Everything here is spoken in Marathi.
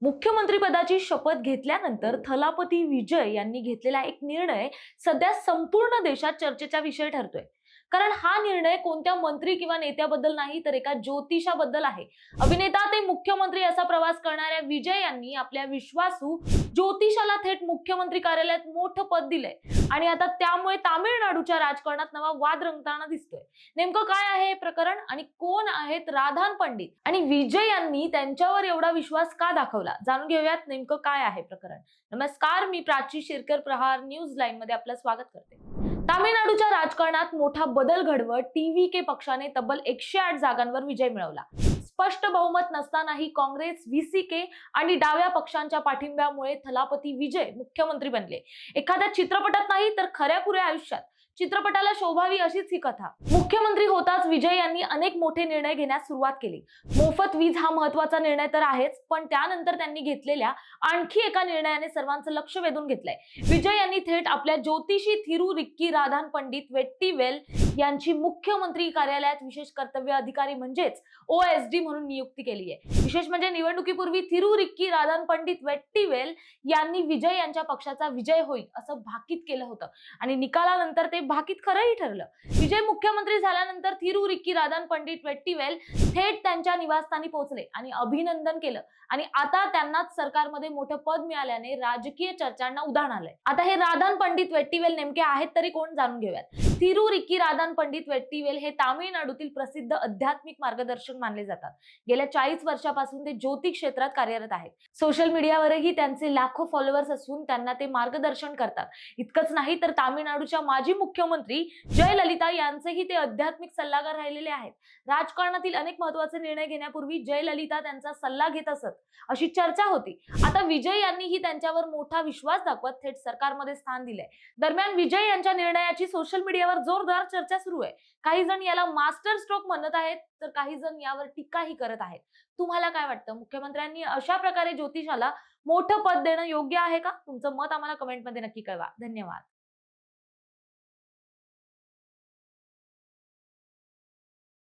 मुख्यमंत्रीपदाची शपथ घेतल्यानंतर थलापती विजय यांनी घेतलेला एक निर्णय सध्या संपूर्ण देशात चर्चेचा विषय ठरतोय. कारण हा निर्णय कोणत्या मंत्री किंवा नेत्याबद्दल नाही, तर एका ज्योतिषाबद्दल आहे. अभिनेता ते मुख्यमंत्री असा प्रवास करणाऱ्या विजय यांनी आपल्या विश्वासू ज्योतिषाला थेट मुख्यमंत्री कार्यालयात मोठं पद दिलंय आणि आता त्यामुळे तामिळनाडूच्या राजकारणात नवा वाद रंगताना दिसतोय. नेमकं काय आहे हे प्रकरण आणि कोण आहेत राधान पंडित आणि विजय यांनी त्यांच्यावर एवढा विश्वास का दाखवला, जाणून घेऊयात नेमकं काय आहे प्रकरण. नमस्कार, मी प्राची शिरकर, प्रहार न्यूज लाईन मध्ये आपलं स्वागत करते. तामिळनाडूच्या राजकारणात मोठा बदल घडवत टीव्हीके पक्षाने तब्बल 108 जागांवर विजय मिळवला. स्पष्ट बहुमत नसतानाही काँग्रेस, व्हीसीके आणि डाव्या पक्षांच्या पाठिंब्यामुळे थलापती विजय मुख्यमंत्री बनले. एखाद्या चित्रपटात नाही, तर खऱ्याखुऱ्या आयुष्यात चित्रपटाला शोभावी अशीच ही कथा. मुख्यमंत्री होताच विजय यांनी अनेक मोठे निर्णय घेण्यास सुरुवात केली. मोफत वीज हा महत्त्वाचा निर्णय तर आहेच, पण त्यानंतर त्यांनी घेतलेल्या आणखी एका निर्णयाने सर्वांचं लक्ष वेधून घेतलंय. विजय यांनी थेट आपल्या ज्योतिषी थिरू रिक्की राधान पंडित वेट्टीवेल यांची मुख्यमंत्री कार्यालयात विशेष कर्तव्य अधिकारी म्हणजेच ओएसडी म्हणून नियुक्ती केली आहे. विशेष म्हणजे निवडणुकीपूर्वी थिरू रिक्की राधान पंडित वेट्टीवेल यांनी विजय यांच्या पक्षाचा विजय होईल असं भाकीत केलं होतं आणि निकालानंतर ते भाकीत खरंही ठरलं. विजय मुख्यमंत्री झाल्यानंतर थिरू रिक्की राधान पंडित वेट्टीवेल थेट त्यांच्या निवासस्थानी पोहोचले आणि अभिनंदन केलं आणि आता त्यांनाच सरकारमध्ये मोठं पद मिळाल्याने राजकीय चर्चांना उधाण आलंय. आता हे राधान पंडित वेट्टीवेल नेमके आहेत तरी कोण, जाणून घेऊयात. थिरू रिक्की राधान पंडित वेट्टीवेल हे तामिळनाडूतील प्रसिद्ध आध्यात्मिक मार्गदर्शक मानले जातात. गेल्या 40 वर्षापासून ते ज्योतिष क्षेत्रात कार्यरत आहेत. सोशल मीडियावरही त्यांचे लाखो फॉलोअर्स असून त्यांना ते मार्गदर्शन करतात. इतकंच नाही, तर तामिळनाडूच्या माजी मुख्यमंत्री जयललिता यांचेही ते आध्यात्मिक सल्लागार राहिलेले आहेत. राजकारणातील अनेक महत्त्वाचे निर्णय घेण्यापूर्वी जयललिता त्यांचा सल्ला घेत असत अशी चर्चा होती. आता विजय यांनीही त्यांच्यावर मोठा विश्वास दाखवत थेट सरकारमध्ये स्थान दिलंय. दरम्यान विजय यांच्या निर्णयाची सोशल मीडियावर जोरदार चर्चा सुरू आहे. काही जण याला मास्टर स्ट्रोक म्हणत आहेत, तर काही जण यावर टीकाही करत आहेत. तुम्हाला काय वाटतं, मुख्यमंत्र्यांनी अशा प्रकारे ज्योतिषाला मोठं पद देणं योग्य आहे का? तुमचं मत आम्हाला कमेंटमध्ये नक्की कळवा. धन्यवाद.